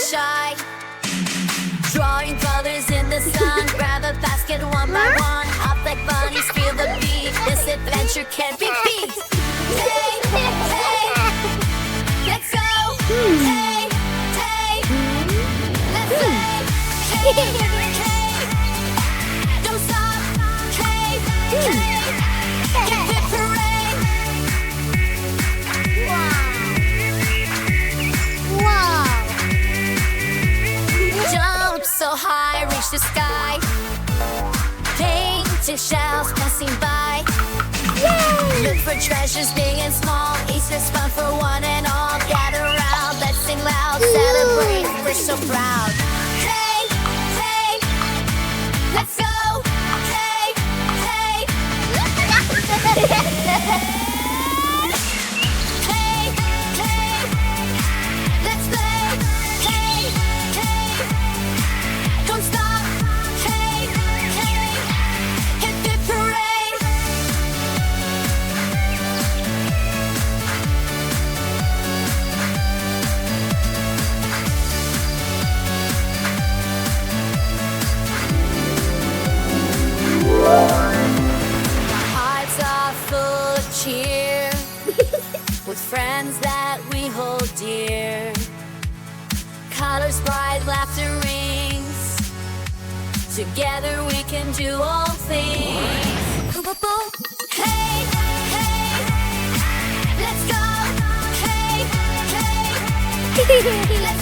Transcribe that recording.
shy. Drawing colors in the sun. Grab a basket one by one. Hop like bunnies, feel the beat. This adventure can't be beat. Hey, hey, let's go. Hey, hey, let's play. Hey, hey, don't stop. Hey, hey, hip hip hooray. Wow. Jump so high, reach the sky. Painted shells passing by. Yay! Look for treasures big and small. Easter's fun for one and all. Gather round, let's sing loud. Celebrate, we're so proud. Hey, hey, let's go. Hey, hey. Hey, hey, let's play. Hey, hey, don't stop. Hey, hey, hip hip hooray. Hearts are full of cheer with friends that we hold dear. Colors bright, laughter rings. Together we can do all things. Boom, boom, boom. Hey, hey, let's go. Hey, hey, let's